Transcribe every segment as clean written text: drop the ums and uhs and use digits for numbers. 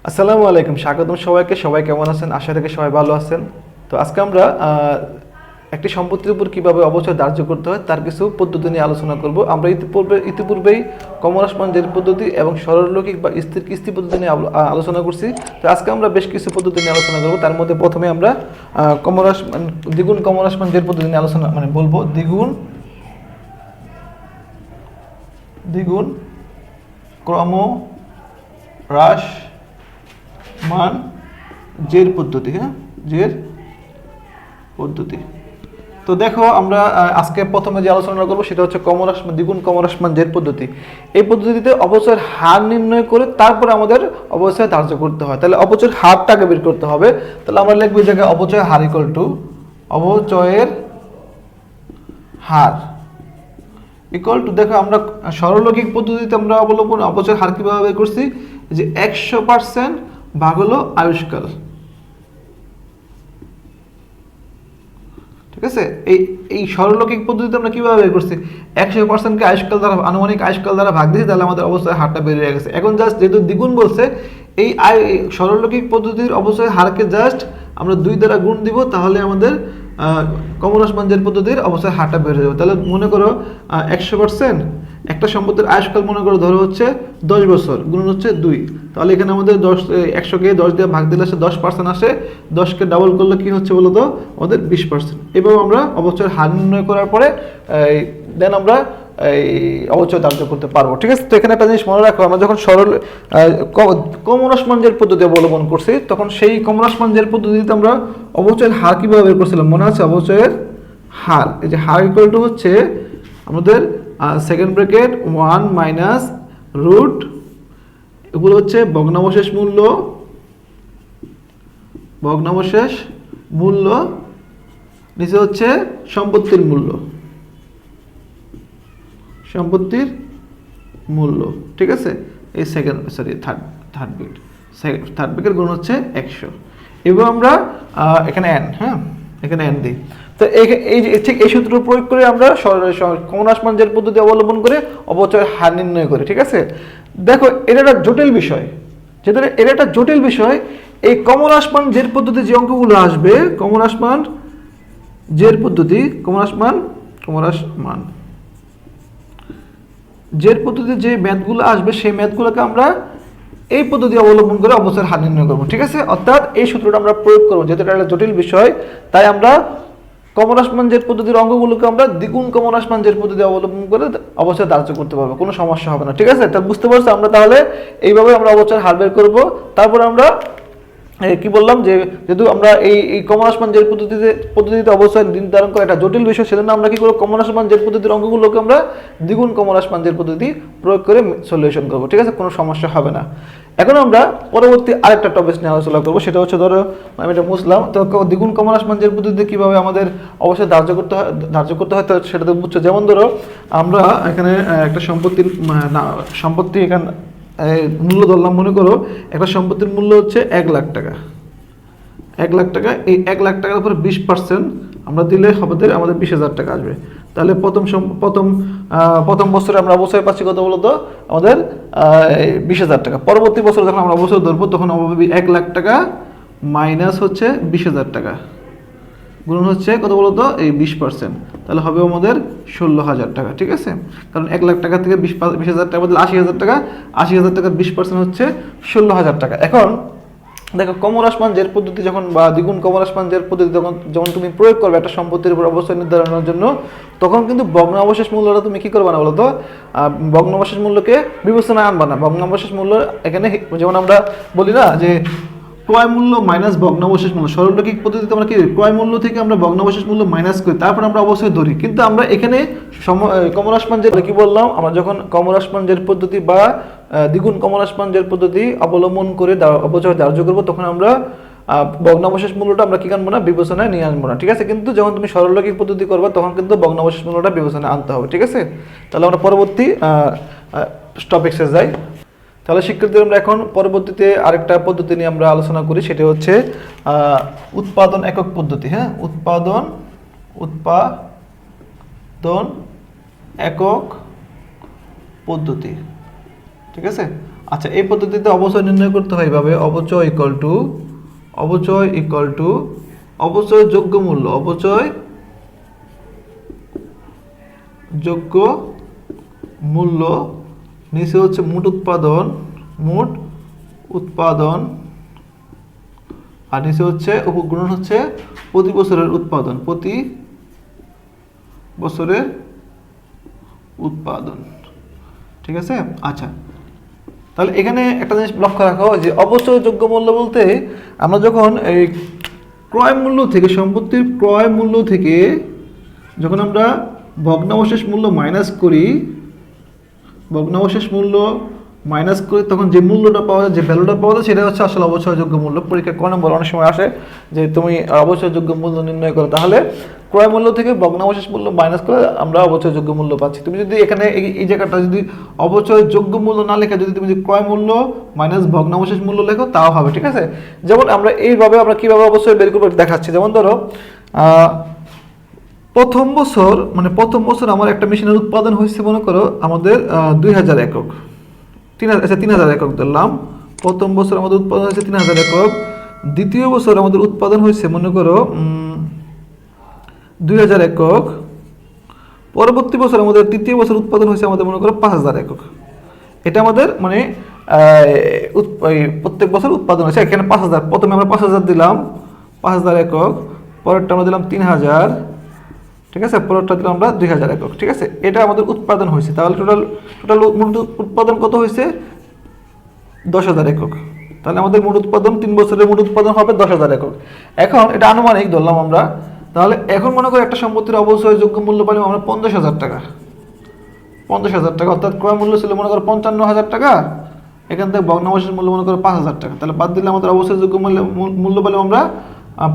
আসসালামু আলাইকুম, স্বাগতম সবাইকে। সবাই কেমন আছেন? আশা করি সবাই ভালো আছেন। তো আজকে আমরা একটি সম্পত্তির উপর কিভাবে অবচয় ধার্য করতে হয় তার কিছু পদ্ধতি নিয়ে আলোচনা করব। আমরা ইতিপূর্বেই কমন আসমান জের পদ্ধতি এবং সরলরৈখিক বা স্থির কিস্তি পদ্ধতি নিয়ে আলোচনা করছি। তো আজকে আমরা বেশ কিছু পদ্ধতি নিয়ে আলোচনা করব। তার মধ্যে প্রথমে আমরা দ্বিগুণ কমন আসমান জের পদ্ধতি নিয়ে আলোচনা বলবো। দ্বিগুণ ক্রম হ্রাস মান জের পদ্ধতি। জের পদ্ধতি। তো দেখো, আমরা আজকে প্রথমে যে আলোচনা করবো সেটা হচ্ছে দ্বিগুণ কমন হ্রাসমান জের পদ্ধতি। এই পদ্ধতিতে অবচয়ের হার নির্ণয় করে তারপরে আমাদের অবচয় ধার্য করতে হয়। তাহলে অবচয়ের হারটাকে বের করতে হবে। তাহলে আমরা লিখবো এই জায়গায় অবচয়ের হার ইকুয়াল টু অবচয়ের হার ইকুয়াল টু, দেখো আমরা সরলরৈখিক পদ্ধতিতে আমরা অবলম্বন অবচয়ের হার কিভাবে বের করছি, যে 100% ভাগ হলো আয়ুষ্কাল। ঠিক আছে, এই সরলরৈখিক পদ্ধতিতে আমরা কিভাবে বের করছি, 100%কে আয়ুষ্কাল দ্বারা, আনুমানিক আয়ুষ্কাল দ্বারা ভাগ দিয়েছি, তাহলে আমাদের অবচয়ের হারটা বের হয়ে গেছে। এখন জাস্ট যেহেতু দ্বিগুণ বলছে, এই সরলরৈখিক পদ্ধতির অবচয়ের হারকে জাস্ট আমরা 2 দ্বারা গুণ দিব, তাহলে আমাদের কমন আসমান জের পদ্ধতির অবচয়ের হারটা বের হয়ে যাবে। তাহলে মনে করো 100% একটা সম্পত্তির আয়ুষ্কাল মনে করো ধরো হচ্ছে 10 বছর, গুণ হচ্ছে 2। তাহলে এখানে আমাদের 100কে 10 দিয়ে ভাগ দিলে আসে 10% আসে, 10কে ডাবল করলে কি হচ্ছে বলো তো, আমাদের 20%। এভাবে আমরা অবচয়ের হার নির্ণয় করার পরে দেন আমরা এই অবচয় ধার্য করতে পারবো। ঠিক আছে, তো এখানে একটা জিনিস মনে রাখো, আমরা যখন কমন আসমান জের পদ্ধতি অবলম্বন করছি, তখন সেই কমন আসমান জের পদ্ধতিতে আমরা অবচয়ের হার কিভাবে বের করছিলাম মনে আছে? অবচয়ের হার, এই যে হার ইকুয়াল টু হচ্ছে আমাদের সেকেন্ড ব্র্যাকেট 1 মাইনাস রুট, এগুলো হচ্ছে ভগ্নাবশেষ মূল্য, নিচে হচ্ছে সম্পত্তির মূল্য। ঠিক আছে, এই থার্ড ব্র্যাকেট গুণ হচ্ছে 100। এবার আমরা এখানে এখানে n দিই। তো এই যে ঠিক এই সূত্র প্রয়োগ করে আমরা কমন আসমান জের পদ্ধতি অবলম্বন করে অবচয়ের হার নির্ণয় করি। ঠিক আছে, দেখো এটা একটা জটিল বিষয়, এই কমন আসমান জের পদ্ধতি যে অঙ্কগুলো আসবে, কমন আসমান জের পদ্ধতি যে ম্যাথগুলো আসবে, সেই ম্যাথগুলোকে আমরা এই পদ্ধতি অবলম্বন করে অবচয়ের হার নির্ণয় করবো। ঠিক আছে, অর্থাৎ এই সূত্রটা আমরা প্রয়োগ করবো। যেহেতু এটা একটা জটিল বিষয়, তাই আমরা কমন আসমান জের পদ্ধতির অঙ্কগুলোকে আমরা দ্বিগুণ কমন আসমান জের পদ্ধতি অবলম্বন করে অবচয় ধার্য করতে পারবো, কোনো সমস্যা হবে না। ঠিক আছে, তা বুঝতে পারছো? আমরা তাহলে এইভাবে আমরা অবচয়ের হার বের করবো। তারপর আমরা কি বললাম, যে যেহেতু আমরা এই কমন আসমান জের পদ্ধতিতে অবচয় নির্ধারণ করা একটা জটিল বিষয়, সেজন্য আমরা কি করবো, কমন আসমান জের পদ্ধতির অঙ্কগুলোকে আমরা দ্বিগুণ কমন আসমান জের পদ্ধতি প্রয়োগ করে সলিউশন করবো। ঠিক আছে, কোনো সমস্যা হবে না। এখন আমরা পরবর্তী আরেকটা টপিক নিয়ে আলোচনা করবো, সেটা হচ্ছে ধরো আমি এটা বুঝলাম, তো দ্বিগুণ কমন আসমান জের পদ্ধতিতে কীভাবে আমাদের অবশ্যই ধার্য করতে হয় তো সেটা তো বুঝছো। যেমন ধরো আমরা এখানে একটা সম্পত্তি এখানে মূল্য ধরলাম, মনে করো একটা সম্পত্তির মূল্য হচ্ছে 1 লাখ টাকা। এই 1 লাখ টাকার উপরে 20% আমরা দিলে আমাদের 20,000 টাকা আসবে। তাহলে প্রথম বছরে আমরা অবশ্যই পাচ্ছি কত বলতো, আমাদের 20,000 টাকা। পরবর্তী বছর যখন আমরা অবশ্যই ধরবো, তখন 1 লাখ টাকা মাইনাস হচ্ছে 20,000 টাকা গুণ হচ্ছে কত বলতো, এই 20%, তাহলে হবে আমাদের 16,000 টাকা। ঠিক আছে, কারণ 1 লাখ টাকা থেকে 20,000 টাকা বদলে 80,000 টাকা, 80,000 টাকার 20% হচ্ছে 16,000 টাকা। এখন দেখো, কমন আসমান জের পদ্ধতি যখন বা দ্বিগুণ কমন আসমান জের পদ্ধতি যখন তুমি প্রয়োগ করবে একটা সম্পত্তির উপর অবস্থা নির্ধারণের জন্য, তখন কিন্তু ভগ্নাবশেষ মূল্যটা তুমি কি করবে না বলতো, ভগ্নাবশেষ মূল্যকে বিবেচনায় আনবা না। ভগ্নাবশেষ মূল্য এখানে যেমন আমরা বলি না যে ক্রয় মূল্য মাইনাস ভগ্নাবশেষ মূল্য, সরলরৈখিক পদ্ধতিতে আমরা কি ক্রয় মূল্য থেকে আমরা ভগ্নাবশেষ মূল্য মাইনাস করি, তারপর আমরা অবশ্যই ধরি। কিন্তু আমরা এখানে কমন আসমান জের কি বললাম, আমরা যখন কমন আসমান জের পদ্ধতি বা দ্বিগুণ কমন আসমান জের পদ্ধতি অবলম্বন করে অবচয় ধার্য করবো, তখন আমরা ভগ্নাবশেষ মূল্যটা আমরা কি আনবো না, বিবেচনায় নিয়ে আনবো না। ঠিক আছে, কিন্তু যখন তুমি সরলরৈখিক পদ্ধতি করবে, তখন কিন্তু ভগ্নাবশেষ মূল্যটা বিবেচনায় আনতে হবে। ঠিক আছে, তাহলে আমরা পরবর্তী টপিকসে যাই। তাহলে শিক্ষার্থীরা, আমরা এখন পরবর্তীতে আরেকটা পদ্ধতি নিয়ে আমরা আলোচনা করি, সেটা হচ্ছে উৎপাদন একক পদ্ধতি। উৎপাদন একক পদ্ধতি। ঠিক আছে, আচ্ছা, এই পদ্ধতিতে অবচয় নির্ণয় করতে হয় এইভাবে, অবচয় ইকুয়াল টু অবচয় যোগ্য মূল্য, অবচয় যোগ্য মূল্য, নিচে হচ্ছে মোট উৎপাদন আর নিচে হচ্ছে উপগুণন হচ্ছে প্রতি বছরের উৎপাদন। ঠিক আছে। আচ্ছা, তাহলে এখানে একটা জিনিস লক্ষ্য রাখো যে অবচয় যোগ্য মূল্য বলতে আমরা যখন এই ক্রয় মূল্য থেকে, সম্পত্তির ক্রয় মূল্য থেকে যখন আমরা ভগ্নাবশেষ মূল্য মাইনাস করি, তখন যে মূল্যটা পাওয়া যায়, যে ভ্যালুটা পাওয়া যায়, সেটা হচ্ছে আসলে অবচয়যোগ্য মূল্য। পরীক্ষা ক নম্বর অনেক সময় আসে যে তুমি অবচয়যোগ্য মূল্য নির্ণয় করো, তাহলে ক্রয় মূল্য থেকে ভগ্নাবশেষ মূল্য মাইনাস করে আমরা অবচয়যোগ্য মূল্য পাচ্ছি। তুমি যদি এখানে এই জায়গাটা যদি অবচয়যোগ্য মূল্য না লেখা, যদি তুমি ক্রয় মূল্য মাইনাস ভগ্নাবশেষ মূল্য লেখো, তাও হবে। ঠিক আছে। যেমন আমরা এইভাবে আমরা কিভাবে অবচয় বের করবো দেখাচ্ছি। যেমন ধরো প্রথম বছর আমার একটা মেশিনের উৎপাদন হয়েছে, মনে করো আমাদের 2000 একক, 3000 একক ধরলাম। প্রথম বছর আমাদের উৎপাদন হয়েছে 3000 একক। দ্বিতীয় বছর আমাদের উৎপাদন হয়েছে মনে করো 2000 একক। পরবর্তী বছর আমাদের তৃতীয় বছর উৎপাদন হয়েছে আমাদের মনে করো 5000 একক। এটা আমাদের মানে প্রত্যেক বছর উৎপাদন হয়েছে। এখানে 5000, প্রথমে আমরা 5000 দিলাম, 5000 একক। পরেরটা আমরা দিলাম 3000। ঠিক আছে। পরেরটা দিলাম আমরা 2000 একক। ঠিক আছে। এটা আমাদের উৎপাদন হয়েছে। তাহলে টোটাল উৎপাদন কত হয়েছে? 10,000 একক। তাহলে আমাদের মোট উৎপাদন 3 বছরের মোট উৎপাদন হবে 10,000 একক। এখন এটা আনুমানিক ধরলাম আমরা। তাহলে এখন মনে করি একটা সম্পত্তির অবচয়যোগ্য মূল্য পাইলাম আমরা 50,000 টাকা। 50,000 টাকা, অর্থাৎ ক্রয় মূল্য ছিল মনে করো 55,000 টাকা। এখান থেকে ভগ্নাবশেষ মূল্য মনে করো 5,000 টাকা। তাহলে বাদ দিলে আমাদের অবচয়যোগ্য মূল্য পেলাম আমরা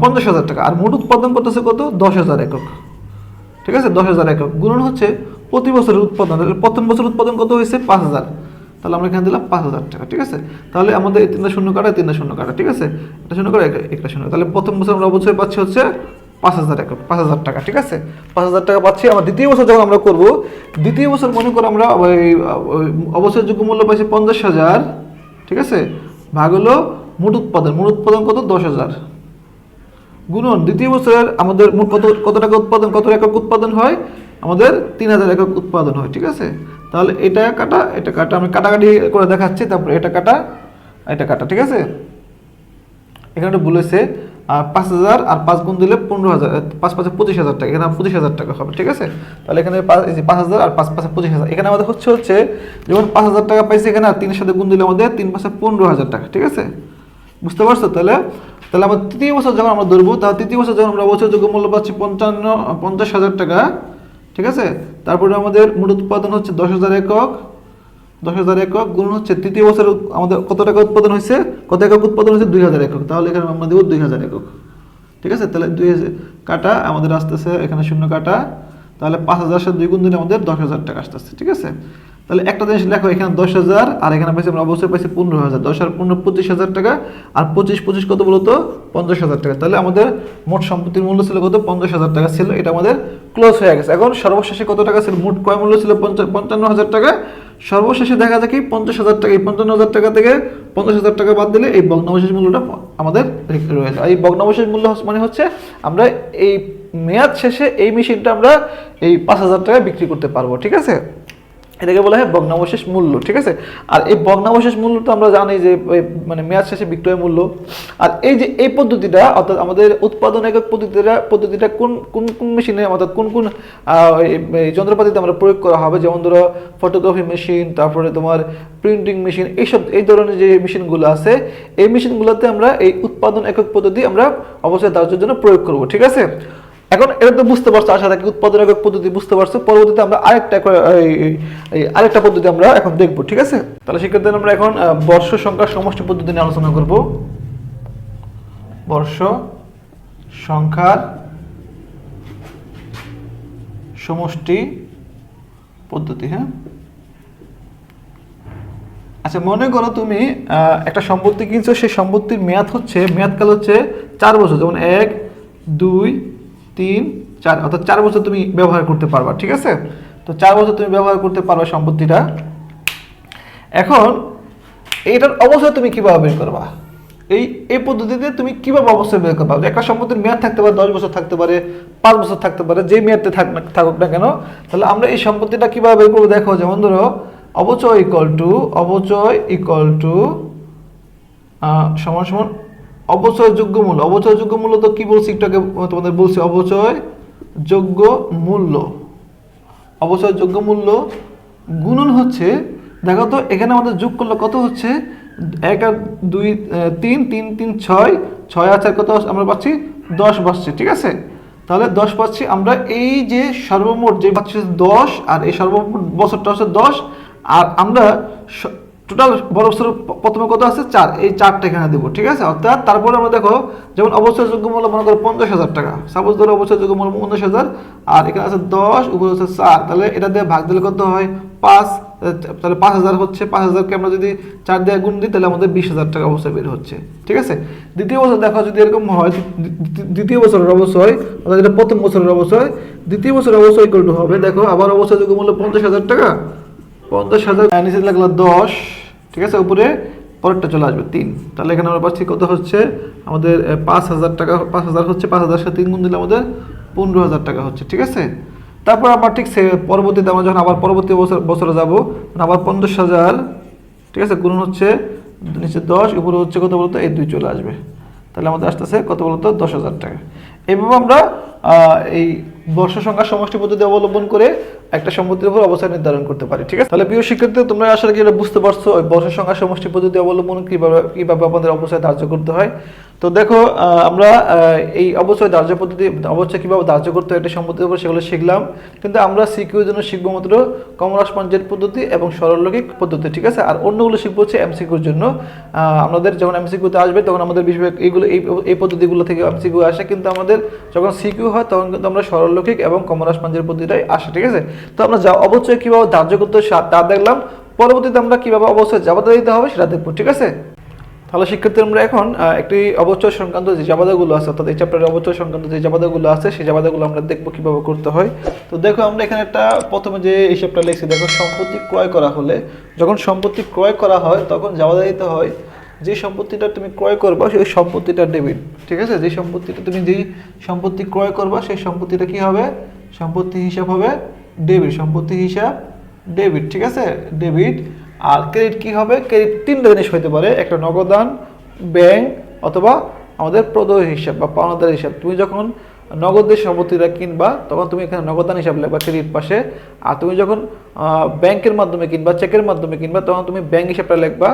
50,000 টাকা। আর মোট উৎপাদন করতেছে কত? 10,000 একক। ঠিক আছে। 10,000 একক গুণন হচ্ছে প্রতি বছরের উৎপাদন। প্রথম বছর উৎপাদন কত হয়েছে? 5,000। তাহলে আমরা এখানে দিলাম 5,000 টাকা। ঠিক আছে। তাহলে আমাদের 3টা শূন্য কাটা, 3টা শূন্য কাটা। ঠিক আছে। এটা শূন্য কাটা, একটা শূন্য। তাহলে প্রথম বছর আমরা অবশ্যই পাচ্ছি হচ্ছে 5,000 একক, 5,000 টাকা। ঠিক আছে। 5,000 টাকা পাচ্ছি। আমার দ্বিতীয় বছর যখন আমরা করবো, দ্বিতীয় বছর মনে করো আমরা অবচয়যোগ্য মূল্য পাইছি 50,000। ঠিক আছে। ভাগ হলো মোট উৎপাদন কত? 10,000 গুণন দ্বিতীয় বছরের আমাদের মোট কত টাকা উৎপাদন, কত একক উৎপাদন হয়? আমাদের 3000 একক উৎপাদন হয়। ঠিক আছে। তাহলে এটা কাটা আমি কাটাকাটি করে দেখাচ্ছি। তারপরে এটা কাটা। ঠিক আছে। এখানে বলেছে 5,000 আর 5 গুণ দিলে 15,000, 5 5 25,000 টাকা। এখানে 25,000 টাকা হবে। ঠিক আছে। তাহলে এখানে 5,000 আর 5 5 25,000। এখানে আমাদের হচ্ছে যেমন 5,000 টাকা পাইছি, এখানে আর 3 এর সাথে গুণ দিলে আমাদের 3 5 15,000 টাকা। ঠিক আছে। বুঝতে পারছো? তাহলে আমরা তৃতীয় বছর যখন আমরা ধরবো, তাহলে তৃতীয় বছর যখন আমরা অবচয়যোগ্য মূল্য পাচ্ছি 50,000 টাকা। ঠিক আছে। তারপরে আমাদের মোট উৎপাদন হচ্ছে 10,000 একক। 10,000 একক গুণ হচ্ছে তৃতীয় বছর আমাদের কত টাকা উৎপাদন হয়েছে, কত একক উৎপাদন হয়েছে? 2,000 একক। তাহলে এখানে আমরা দেবো 2,000 একক। ঠিক আছে। তাহলে 2,000 কাটা আমাদের আসতেছে, এখানে শূন্য কাটা। তাহলে 5,000 সাথে 2 গুণ দিলে আমাদের 10,000 টাকা আসতেছে। ঠিক আছে। তাহলে একটা জিনিস লেখো, এখানে 10,000 আর এখানে পাইছি আমরা অবশ্যই পাইছি 15,000। 10 আর 15 25,000 টাকা। আর 25 কত বলতো? 50,000 টাকা। তাহলে আমাদের মোট সম্পত্তির মূল্য ছিল কত? 50,000 টাকা ছিল। এটা আমাদের ক্লোজ হয়ে গেছে। এখন সর্বশেষে কত টাকা ছিল? মোট ক্রয় মূল্য ছিল 55,000 টাকা। সর্বশেষে দেখা যায় কি 50,000 টাকা, এই 55,000 টাকা থেকে 50,000 টাকা বাদ দিলে এই ভগ্নাবশেষ মূল্যটা আমাদের রয়ে যায়। এই ভগ্নাবশেষ মূল্য মানে হচ্ছে আমরা এই মেয়াদ শেষে এই মেশিনটা আমরা এই 5,000 টাকায় বিক্রি করতে পারবো। ঠিক আছে। এটাকে বলা হয় ভগ্নাবশেষ মূল্য। ঠিক আছে। আর এই ভগ্নাবশেষ মূল্য তো আমরা জানি যে মানে মেয়াদ শেষে বিক্রয় মূল্য। আর এই যে এই পদ্ধতিটা, অর্থাৎ আমাদের উৎপাদন একক পদ্ধতিটা কোন কোন কোন মেশিনে, অর্থাৎ কোন কোন যন্ত্রপাতিতে আমরা প্রয়োগ করা হবে, যেমন ধরো ফটোকপি মেশিন, তারপরে তোমার প্রিন্টিং মেশিন, এই ধরনের যে মেশিনগুলো আছে, এই মেশিনগুলোতে আমরা এই উৎপাদন একক পদ্ধতি আমরা অবশ্যই ধার্যের জন্য প্রয়োগ করব। ঠিক আছে। এখন এটা তো বুঝতে পারছো, আশা রাখি উৎপাদন একক পদ্ধতি বুঝতে পারছো। পরবর্তীতে আমরা আরেকটা পদ্ধতি আমরা এখন দেখবো। ঠিক আছে। তাহলে সেক্ষেত্রে আমরা এখন বর্ষ সংখ্যার সমষ্টি পদ্ধতি নিয়ে আলোচনা করব। বর্ষ সংখ্যার সমষ্টি পদ্ধতি। হ্যাঁ। আচ্ছা, মনে করো তুমি একটা সম্পত্তি কিনছো, সেই সম্পত্তির মেয়াদকাল হচ্ছে 4 বছর। যেমন 1 2 3 4, অর্থাৎ 4 বছর তুমি ব্যবহার করতে পারবা। ঠিক আছে। তো 4 বছর তুমি ব্যবহার করতে পারবা সম্পত্তিটা। এখন এইটার অবশ্যই তুমি কিভাবে বের করবা, এই এই পদ্ধতিতে তুমি কিভাবে অবশ্যই বের করবা। একটা সম্পত্তির মেয়াদ থাকতে পারে 10 বছর, থাকতে পারে 5 বছর, থাকতে পারে যে মেয়াদে থাকুক না কেন। তাহলে আমরা এই সম্পত্তিটা কিভাবে বের করবো দেখো, যেমন ধরো অবচয় ইকুয়াল টু সমান সমান অবচয়যোগ্য মূল্য। অবচয়যোগ্য মূল্য তো কি বলছি একটু আগে তোমাদের বলছি, অবচয়যোগ্য মূল্য, অবচয়যোগ্য মূল্য গুণন হচ্ছে, দেখো তো এখানে আমাদের যোগ করলে কত হচ্ছে, 1 আর 2 3 3 3 6 6 আর 4 কত আমরা পাচ্ছি 10 পাচ্ছি, ঠিক আছে। তাহলে 10 পাচ্ছি আমরা, এই যে সর্বমোট যে পাচ্ছি 10, আর এই সর্বমোট বছরটা হচ্ছে 10, আর আমরা টোটাল বড় বছর প্রথমে কত আছে 4, এই 4টা এখানে দেবো, ঠিক আছে। অর্থাৎ তারপরে আমরা দেখো যেমন অবচয়যোগ্য মূল্য মনে করো 50,000 টাকা, সাপোজ ধরো অবচয়যোগ্য মূল্য 50,000, আর এখানে আছে 10, উপরে হচ্ছে 4, তাহলে এটা দিয়ে ভাগ দিলে কত হয় 5, তাহলে 5,000 হচ্ছে। 5,000কে আমরা যদি 4 দিয়ে গুণ দিই তাহলে আমাদের 20,000 টাকা অবশ্যই বের হচ্ছে, ঠিক আছে। দ্বিতীয় বছর দেখো যদি এরকম হয়, দ্বিতীয় বছরের অবশ্যই, অর্থাৎ এটা প্রথম বছরের অবশ্যই, দ্বিতীয় বছরের অবশ্যই ইকুয়াল টু হবে, দেখো আবার অবচয়যোগ্য মূল্য 50,000 টাকা, 50,000 নিচে লাগলো 10, ঠিক আছে, উপরে পরেরটা চলে আসবে 3, তাহলে এখানে আমরা পাচ্ছি কত হচ্ছে আমাদের 5,000 টাকা, 5,000 হচ্ছে, 5,000 সাথে 3 গুণ দিলে আমাদের 15,000 টাকা হচ্ছে, ঠিক আছে। তারপর আমরা ঠিক পরবর্তীতে আমরা যখন আবার পরবর্তী বছরে যাবো, আবার 50,000, ঠিক আছে, গুণ হচ্ছে নিচে 10, উপরে হচ্ছে কত বলতো এই 2 চলে আসবে, তাহলে আমাদের আসতেছে কত বলতো 10,000 টাকা। এইভাবে আমরা এই বর্ষ সংখ্যা সমষ্টি পদ্ধতি অবলম্বন করে একটা সম্পত্তির উপর অবস্থান নির্ধারণ করতে পারি, ঠিক আছে। তাহলে প্রিয় শিক্ষার্থী, তোমরা আসলে কি এটা বুঝতে পারছো ওই বর্ষ সংখ্যা সমষ্টি পদ্ধতি অবলম্বন কিভাবে আমাদের অবস্থায় ধার্য করতে হয়। তো দেখো আমরা এই অবশ্যই ধার্য পদ্ধতি অবশ্যই কিভাবে ধার্য করতে হয় একটা সম্পত্তির উপর সেগুলো শিখলাম, কিন্তু আমরা সিকিউর জন্য শিখবো মাত্র কমরাসমানজেট পদ্ধতি এবং সরলরৈখিক পদ্ধতি, ঠিক আছে। আর অন্যগুলো শিখবো হচ্ছে এমসিকিউর জন্য। আমাদের যখন এমসিকিউতে আসবে তখন আমাদের বেশিরভাগ এইগুলো এই পদ্ধতিগুলো থেকে এমসিকিউ আসে, কিন্তু আমাদের যখন সিকিউ হয় তখন কিন্তু আমরা সরলরৈখিক এবং কমরাসমানজেট পদ্ধতিটাই আসে, ঠিক আছে। তো আমরা অবশ্যই কিভাবে ধার্য করতে হয় তা দেখলাম, পরবর্তীতে আমরা কিভাবে অবশ্যই জাবাদা দিতে হবে সেটা দেখবো, ঠিক আছে। তাহলে শিক্ষার্থী আমরা এখন একটি অবচয় সংক্রান্ত যে জাবাদাগুলো আছে, অর্থাৎ এই চ্যাপ্টারে অবচয় সংক্রান্ত যে জাবাদাগুলো আছে সেই জাবাদাগুলো আমরা দেখবো কিভাবে করতে হয়। তো দেখো আমরা এখানে একটা প্রথমে যে হিসাবটা লিখছি, দেখো সম্পত্তি ক্রয় করা হলে, যখন সম্পত্তি ক্রয় করা হয় তখন জাবাদা দিতে হয় যে সম্পত্তিটা তুমি ক্রয় করবা সেই সম্পত্তিটা ডেবিট, ঠিক আছে। যে সম্পত্তিটা তুমি যেই সম্পত্তি ক্রয় করবা সেই সম্পত্তিটা কি হবে, সম্পত্তি হিসাব হবে ডেবিট, সম্পত্তি হিসাব ডেবিট, ঠিক আছে, ডেবিট। আর ক্রেডিট কি হবে, ক্রেডিট 3টা জিনিস হতে পারে, একটা নগদান, ব্যাংক, অথবা আমাদের প্রদেয় হিসাব বা পাওনাদার হিসাব। তুমি যখন নগদের সম্পত্তিটা কিনবা তখন তুমি এখানে নগদান হিসাব লিখবা ক্রেডিট পাশে, আর তুমি যখন ব্যাংকের মাধ্যমে কিনবা, চেকের মাধ্যমে কিনবা, তখন তুমি ব্যাংক হিসাবটা লিখবা।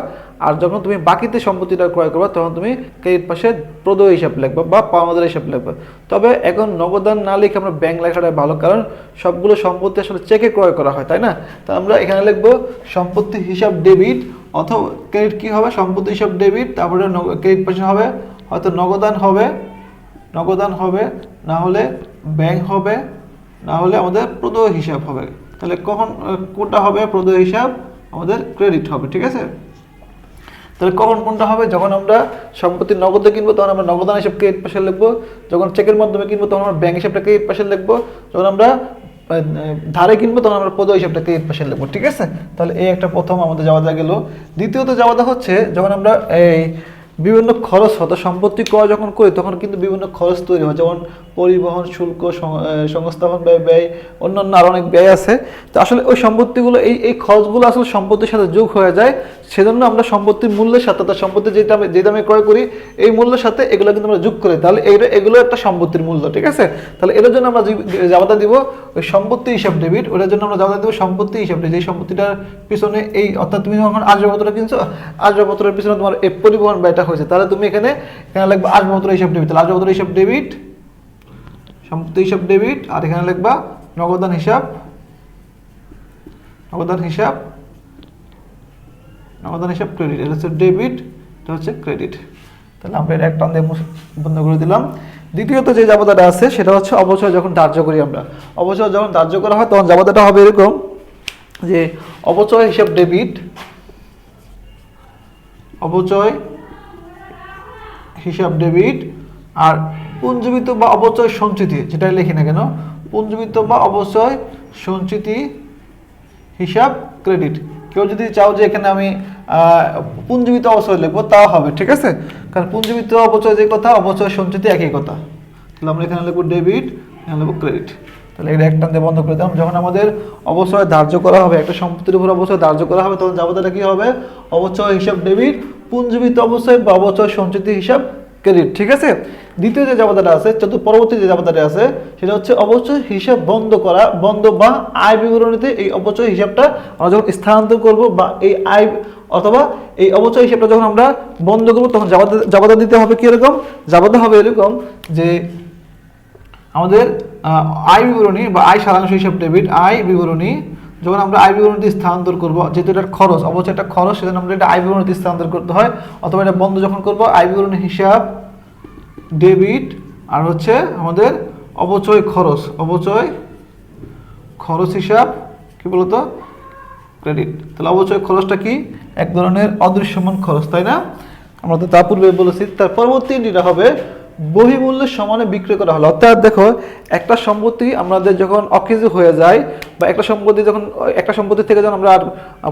আর যখন তুমি বাকিতে সম্পত্তিটা ক্রয় করবা তখন তুমি ক্রেডিট পাশে প্রদেয় হিসাব লিখবা বা পাওনাদার হিসাব লিখবা। তবে এখন নগদান না লিখে আমরা ব্যাংক লেখাটা ভালো, কারণ সবগুলো সম্পত্তি আসলে চেকে ক্রয় করা হয়, তাই না। তো আমরা এখানে লিখবো সম্পত্তি হিসাব ডেবিট, অথবা ক্রেডিট কি হবে, সম্পত্তি হিসাব ডেবিট, তারপরে ক্রেডিট পাশে হবে হয়তো নগদান হবে, না হলে ব্যাংক হবে, না হলে আমাদের প্রদেয় হিসাব হবে। তাহলে কখন কোনটা হবে, প্রদেয় হিসাব আমাদের ক্রেডিট হবে, ঠিক আছে। তাহলে কখন কোনটা হবে, যখন আমরা সম্পত্তি নগদে কিনবো তখন আমরা নগদান হিসাব ক্রেডিট পাশে লিখবো, যখন চেকের মাধ্যমে কিনবো তখন আমরা ব্যাংক হিসাবটা ক্রেডিট পাশে লিখবো, যখন আমরা ধারে কিনবো তখন আমরা প্রদেয় হিসাবটা ক্রেডিট পাশে লিখবো, ঠিক আছে। তাহলে এই একটা প্রথম আমাদের জাবাদা গেল। দ্বিতীয়ত জাবাদা হচ্ছে যখন আমরা এই বিভিন্ন খরচ হতো, সম্পত্তি ক্রয় যখন করি তখন কিন্তু বিভিন্ন খরচ তৈরি হয়, যেমন পরিবহন শুল্ক, সংস্থাপন ব্যয়, অন্যান্য আরও অনেক ব্যয় আছে। তো আসলে ওই সম্পত্তিগুলো এই খরচগুলো আসলে সম্পত্তির সাথে যোগ হয়ে যায়, সেজন্য আমরা সম্পত্তির মূল্যের সাথে, অর্থাৎ সম্পত্তি যে দামে ক্রয় করি এই মূল্যের সাথে এগুলো কিন্তু আমরা যোগ করি, তাহলে এগুলো একটা সম্পত্তির মূল্য, ঠিক আছে। তাহলে এটার জন্য আমরা জাবাদা দিব ওই সম্পত্তি হিসাব ডেবিট, ওটার জন্য আমরা জাবাদা দিব সম্পত্তি হিসাব, যে সম্পত্তিটার পিছনে এই, অর্থাৎ তুমি যখন আসবাবপত্র কিনছো, আসবাবপত্রের পিছনে তোমার এই পরিবহন ব্যয়টা হয়েছে, তাহলে তুমি এখানে লিখবা আসবাবপত্র হিসাব ডেবিট, তাহলে আসবাবপত্র হিসাব ডেবিট, সম্পত্তি হিসাব ডেবিট, আর এখানে লিখবা নগদান হিসাব ক্রেডিট, এটা হচ্ছে ডেবিট, এটা হচ্ছে ক্রেডিট। তাহলে আমরা এটা একটা বন্ধ করে দিলাম। দ্বিতীয়ত যে জাবাদাটা আছে সেটা হচ্ছে অবচয় যখন ধার্য করি আমরা, অবচয় যখন ধার্য করা হয় তখন জাবাদাটা হবে এরকম যে অবচয় হিসাব ডেবিট, অবচয় হিসাব ডেবিট, আর পুঞ্জীবিত বা অবচয় সঞ্চিতি, যেটাই লিখি না কেন, পুঞ্জীবিত বা অবচয় সঞ্চিতি হিসাব ক্রেডিট। কেউ যদি চাও যে এখানে আমি পুঞ্জীবিত অবচয় লিখবো তাও হবে, ঠিক আছে? কারণ পুঞ্জীবিত অবচয় যে কথা, অবচয় সঞ্চিতি একই কথা। তাহলে আমরা এখানে লিখবো ডেবিট, এখানে লিখবো ক্রেডিট। তাহলে এটা একটা দিয়ে বন্ধ করে দিলাম। যখন আমাদের অবচয় ধার্য করা হবে, একটা সম্পত্তির উপর অবচয় ধার্য করা হবে, তখন যাবতীয়টা কি হবে? অবচয় হিসাব ডেবিট, পুঞ্জীবিত অবচয় বা অবচয় সঞ্চিতি হিসাব ক্রেডিট, ঠিক আছে? দ্বিতীয় যে জাবাদাটা আছে, পরবর্তী যে জাবাদাটা আছে, সেটা হচ্ছে অবচয় হিসাব বন্ধ করা, বন্ধ বা আয় বিবরণীতে এই অবচয় হিসাবটা আমরা যখন স্থানান্তর করব বা এই আয় অথবা এই অবচয় হিসাবটা যখন আমরা বন্ধ করবো, তখন জাবাদা দিতে হবে কি এরকম? জাবাদা হবে এরকম যে আমাদের আয় বিবরণী বা আয় সারাংশ হিসাব ডেবিট, আয় বিবরণী যখন আমরা আয় বিবরণীতে স্থানান্তর করবো, যেহেতু এটার খরচ, অবচয় একটা খরচ, সেজন্য আমরা এটা আয় বিবরণীতে স্থানান্তর করতে হয়। অথবা এটা বন্ধ যখন করবো, আয় বিবরণী হিসাব ডেবিট আর হচ্ছে আমাদের অবচয় খরচ, অবচয় খরচ হিসাব কি বলতো? ক্রেডিট। তাহলে অবচয় খরচটা কি? এক ধরনের অদৃশ্যমান খরচ, তাই না? আমরা তো তা পূর্বে বলেছি। তার পরবর্তী যেটা হবে বহিমূল্যের সমানে বিক্রি করা হলো। অর্থাৎ দেখো, একটা সম্পত্তি আমাদের যখন অকেজ হয়ে যায় বা একটা সম্পত্তি থেকে যখন আমরা আর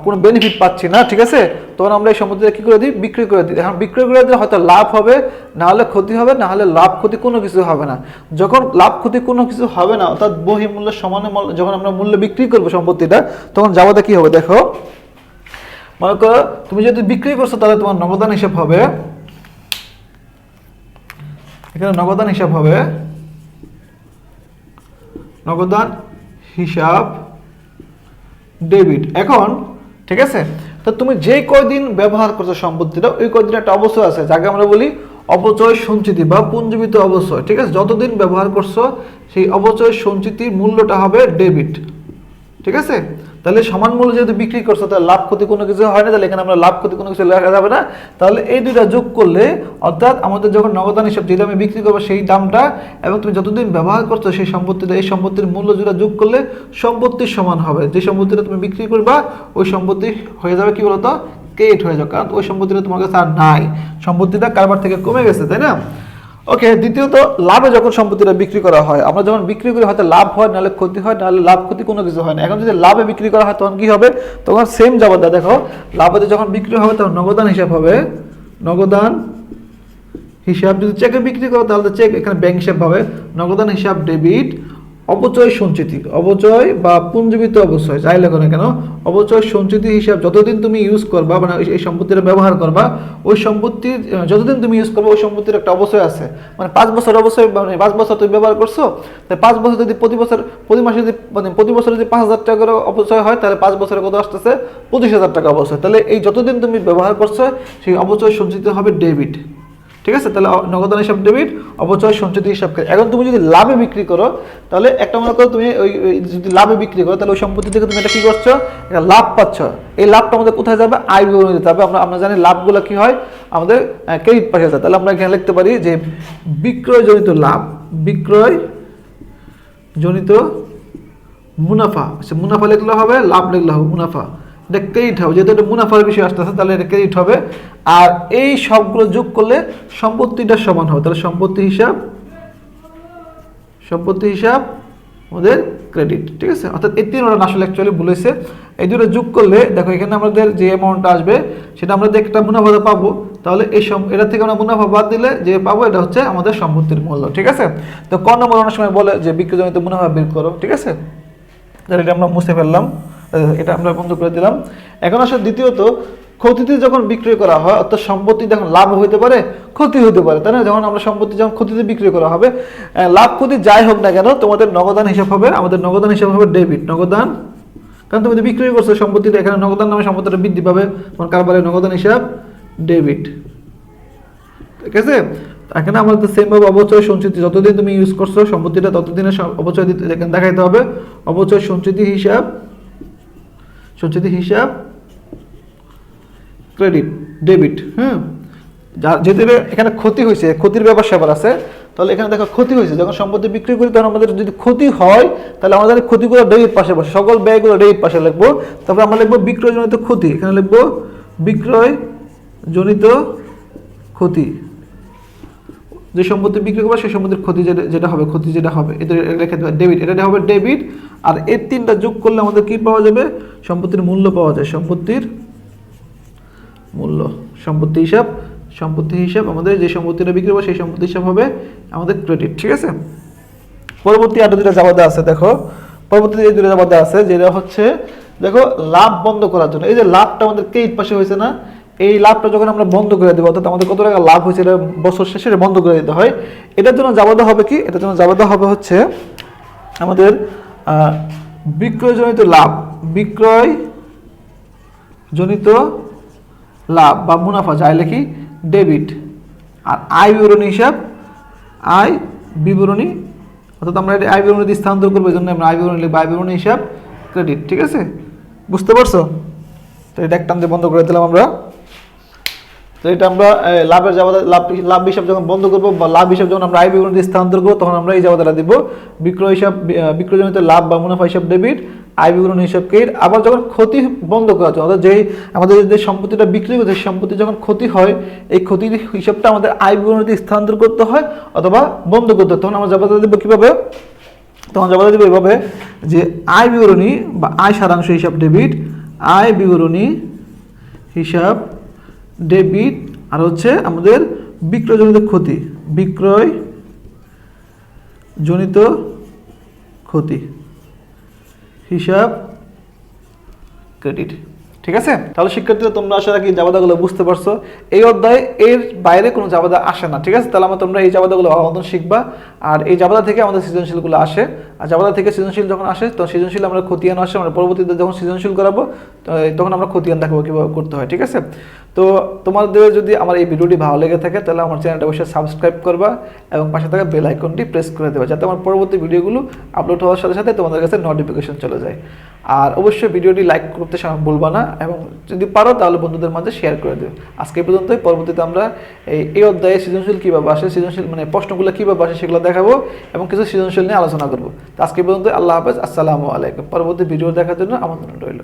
কোনো বেনিফিট পাচ্ছি না, ঠিক আছে, তখন আমরা এই সম্পত্তিটা কি করে দিই? বিক্রি করে দিই। এখন বিক্রি করে দিলে হয়তো লাভ হবে, না হলে ক্ষতি হবে, না হলে লাভ ক্ষতি কোনো কিছু হবে না। যখন লাভ ক্ষতি কোনো কিছু হবে না, অর্থাৎ বহিমূল্যের সমানে যখন আমরা মূল্যে বিক্রি করবো সম্পত্তিটা, তখন যাওয়াতে কি হবে? দেখো, মনে করো তুমি যদি বিক্রি করছো, তাহলে তোমার নগদান হিসাব হবে, এখানে নগদান হিসাব হবে, নগদান হিসাব ডেবিট। এখন ঠিক আছে, তো তুমি যে কয়দিন ব্যবহার করছো সম্পত্তিটা, ওই কয়দিন একটা অবচয় আছে, যাকে আমরা বলি অবচয় সঞ্চিতি বা পুঞ্জীবিত অবচয়, ঠিক আছে? যতদিন ব্যবহার করছো সেই অবচয় সঞ্চিতির মূল্যটা হবে ডেবিট, ঠিক আছে? তাহলে সমান মূল্য যেহেতু বিক্রি করছো, তাহলে লাভ ক্ষতি কোনো কিছু হয় না, তাহলে এখানে আমরা লাভ ক্ষতি কোনো কিছু লেখা যাবে না। তাহলে এই দুইটা যোগ করলে, অর্থাৎ আমাদের যখন নগদান হিসাব যে দামে বিক্রি করবো সেই দামটা এবং তুমি যতদিন ব্যবহার করছো সেই সম্পত্তিটা, এই সম্পত্তির মূল্য যেটা যোগ করলে সম্পত্তির সমান হবে। যে সম্পত্তিটা তুমি বিক্রি করবা ওই সম্পত্তি হয়ে যাবে কি বলতো? ক্রেডিট হয়ে যাবে, কারণ ওই সম্পত্তিটা তোমার কাছে আর নাই, সম্পত্তিটা কারবার থেকে কমে গেছে, তাই না? ওকে, দ্বিতীয়ত লাভে যখন সম্পত্তিটা বিক্রি করা হয়, আমরা যখন বিক্রি করি হয়তো লাভ হয়, নাহলে ক্ষতি হয়, নাহলে লাভ ক্ষতি কোনো কিছু হয় না। এখন যদি লাভে বিক্রি করা হয় তখন কি হবে? তখন সেম যাবতীয় দেখো, লাভে যখন বিক্রি হবে তখন নগদান হিসাব হবে, নগদান হিসাব। যদি চেকে বিক্রি করো তাহলে চেক, এখানে ব্যাংক হিসাব হবে, নগদান হিসাব ডেবিট, অবচয় সঞ্চিতি, অবচয় বা পুঞ্জীবিত অবচয় যাই লেখো না কেন, অবচয় সঞ্চিতি হিসাব যতদিন তুমি ইউজ করবা, মানে এই সম্পত্তিটা ব্যবহার করবা, ওই সম্পত্তির যতদিন তুমি ইউজ করবা ওই সম্পত্তির একটা অবচয় আছে, মানে 5 বছর অবচয়, মানে 5 বছর তুমি ব্যবহার করছো, তাই 5 বছর যদি প্রতি মাসে যদি প্রতি বছর যদি 5,000 টাকা করে অবচয় হয়, তাহলে 5 বছরে কত আসতেছে? 25,000 টাকা অবচয়। তাহলে এই যতদিন তুমি ব্যবহার করছো সেই অবচয় সঞ্চিতি হবে ডেবিট, ঠিক আছে? তাহলে নগদান হিসাব ডেবিট, অবচয় সঞ্চিতি হিসাব। এখন তুমি যদি লাভে বিক্রি করো, তাহলে একটা মনে করো তুমি ওই যদি লাভে বিক্রি করো, তাহলে ওই সম্পত্তি থেকে তুমি এটা কি করছো? এটা লাভ পাচ্ছ। এই লাভটা আমাদের কোথায় যাবে? আয় বিবরণী দিতে হবে। আমরা জানি লাভগুলো কি হয়, আমাদের ক্রেডিট পাশে যায়। তাহলে আমরা এখানে লিখতে পারি যে বিক্রয়জনিত লাভ, বিক্রয়জনিত মুনাফা, মুনাফা লিখলে হবে, লাভ লিখলে হবে মুনাফা, এটা ক্রেডিট হবে, যেহেতু এটা মুনাফার বিষয় আসতেছে তাহলে এটা ক্রেডিট হবে। আর এই সবগুলো যোগ করলে সম্পত্তিটা সমান হবে, তাহলে সম্পত্তি হিসাব আমাদের ক্রেডিট, ঠিক আছে? অর্থাৎ এই তিনটা আসলে অ্যাকচুয়ালি বলেছে, এই দুটো যোগ করলে দেখো এখানে আমাদের যে অ্যামাউন্টটা আসবে সেটা আমরা একটা মুনাফা পাবো, তাহলে এটা থেকে আমরা মুনাফা বাদ দিলে যে পাবো এটা হচ্ছে আমাদের সম্পত্তির মূল্য, ঠিক আছে? তো ক নম্বর অনেক সময় বলে যে বিক্রয়জনিত মুনাফা বের করো, ঠিক আছে? তাহলে এটা আমরা মুছে ফেললাম, এটা আমরা বন্ধ করে দিলাম। এখন আসলে দ্বিতীয়ত, ক্ষতিতে যখন বিক্রি করা হয়, অর্থাৎ সম্পত্তি যখন লাভ হইতে পারে, ক্ষতি হতে পারে, তাই না? যখন আমরা সম্পত্তি যখন ক্ষতিতে বিক্রি করা হবে, লাভ ক্ষতি যাই হোক না কেন, তোমাদের নগদান হিসাব হবে, আমাদের নগদান হিসাব হবে ডেবিট, নগদান, কারণ তুমি বিক্রি করছো সম্পত্তিটা, এখানে নগদান নামে সম্পত্তিটা বৃদ্ধি পাবে, তোমার কারবারের নগদান হিসাব ডেবিট, ঠিক আছে? এখানে আমাদের সেম ভাবে অবচয় সঞ্চিতি, যতদিন তুমি ইউজ করছো সম্পত্তিটা ততদিনের অবচয় দেখাইতে হবে, অবচয় সঞ্চিতি হিসাব ক্রেডিট, ডেবিট। হ্যাঁ, যেহেতু এখানে ক্ষতি হয়েছে, ক্ষতির ব্যাপার স্যাপার আছে, তাহলে এখানে দেখো ক্ষতি হয়েছে, যখন সম্পত্তি বিক্রি করি তখন আমাদের যদি ক্ষতি হয় তাহলে আমাদের ক্ষতিগুলো ডেবিট পাশে বসে, সকল ব্যয়গুলো ডেবিট পাশে লিখবো। তারপর আমরা লিখবো বিক্রয়জনিত ক্ষতি, এখানে লিখবো বিক্রয়জনিত ক্ষতি, যে সম্পত্তি বিক্রি করবে সেই সম্পত্তির ক্ষতি যেটা হবে এটা রেখে দেবে ডেবিট, এটা হবে ডেবিট। আর এই তিনটা যোগ করলে আমাদের কি পাওয়া যাবে? সম্পত্তির মূল্য পাওয়া যায়, সম্পত্তির সম্পত্তি হিসাব, সম্পত্তি হিসাব আমাদের যে সম্পত্তিটা বিক্রি হবে সেই সম্পত্তি হিসাব হবে আমাদের ক্রেডিট। ঠিক আছে, পরবর্তী আরো দুটো জাবাদা আছে। দেখো পরবর্তী এই দুটো জাবাদা আছে যেটা হচ্ছে দেখো লাভ বন্ধ করার জন্য। এই যে লাভটা আমাদের ক্রেডিট পাশে হয়েছে না, এই লাভটা যখন আমরা বন্ধ করে দেবো, অর্থাৎ আমাদের কত টাকা লাভ হয়েছে এটা বছর শেষে বন্ধ করে দিতে হয়। এটার জন্য জাবাদা হবে কি, এটার জন্য জাবাদা হবে হচ্ছে আমাদের বিক্রয়জনিত লাভ, বিক্রয়জনিত লাভ বা মুনাফা যাই লিখি ডেবিট, আর আয় বিবরণী হিসাব আয় বিবরণী, অর্থাৎ আমরা এটা আয় বিবরণী দিয়ে স্থানান্তর করবো, এই জন্য আমরা আয় বিবরণী লিখবো আয় বিবরণী হিসাব ক্রেডিট। ঠিক আছে, বুঝতে পারছো? তো এটা একটা বন্ধ করে দিলাম আমরা। তো এটা আমরা লাভের জাবাদা লাভ হিসাব যখন বন্ধ করবো বা লাভ হিসাব যখন আমরা আয় বিবরণী দিয়ে স্থানান্তর করবো তখন আমরা এই জাবাদাটা দিব বিক্রয় হিসাব বিক্রয়জনিত লাভ বা মুনাফা হিসাব ডেবিট, আয় বিবরণী হিসাব ক্রেডিট। আবার যখন ক্ষতি বন্ধ করার জন্য, অর্থাৎ যেই আমাদের যে সম্পত্তিটা বিক্রি করছে সম্পত্তি যখন ক্ষতি হয় এই ক্ষতির হিসাবটা আমাদের আয় বিবরণীতে স্থানান্তর করতে হয় অথবা বন্ধ করতে হয়, তখন আমরা জাবাদা দিব কীভাবে? তখন জাবাদা দিব এভাবে যে আয় বিবরণী বা আয় সারাংশ হিসাব ডেবিট, আয় বিবরণী হিসাব ডেবিট, আর হচ্ছে আমাদের বিক্রয়জনিত ক্ষতি, বিক্রয়জনিত ক্ষতি হিসাব ক্রেডিট। ঠিক আছে, তাহলে শিক্ষার্থীরা তোমরা আশা রাখি জাবাদাগুলো বুঝতে পারছো। এই অধ্যায়ে এর বাইরে কোনো জাবাদা আসে না। ঠিক আছে, তাহলে আমরা তোমরা এই জাবাদাগুলো ভালো মতন শিখবা। আর এই জাবাদা থেকে আমাদের সৃজনশীলগুলো আসে, আর জাবাদা থেকে সৃজনশীল যখন আসে তখন সৃজনশীল আমরা খতিয়ান আসে, আমরা পরবর্তীতে যখন সৃজনশীল করাবো তখন আমরা খতিয়ান দেখাবো কীভাবে করতে হয়। ঠিক আছে, তো তোমাদের যদি আমার এই ভিডিওটি ভালো লেগে থাকে তাহলে আমার চ্যানেলটা অবশ্যই সাবস্ক্রাইব করবা এবং পাশে থাকা বেল আইকনটি প্রেস করে দেবা, যাতে আমার পরবর্তী ভিডিওগুলো আপলোড হওয়ার সাথে সাথে তোমাদের কাছে নোটিফিকেশন চলে যায়। আর অবশ্যই ভিডিওটি লাইক করতে ভুলবা না, এবং যদি পারো তাহলে বন্ধুদের মাঝে শেয়ার করে দেবে। আজকে পর্যন্তই, পরবর্তীতে আমরা এই অধ্যায়ে সৃজনশীল কীভাবে আসে, সৃজনশীল মানে প্রশ্নগুলো কীভাবে আসে সেগুলো দেখাবো এবং কিছু সৃজনশীল নিয়ে আলোচনা করবো। তো আজকে পর্যন্ত, আল্লাহ হাফেজ, আসসালামু আলাইকুম। পরবর্তী ভিডিও দেখার জন্য আমন্ত্রণ রইল।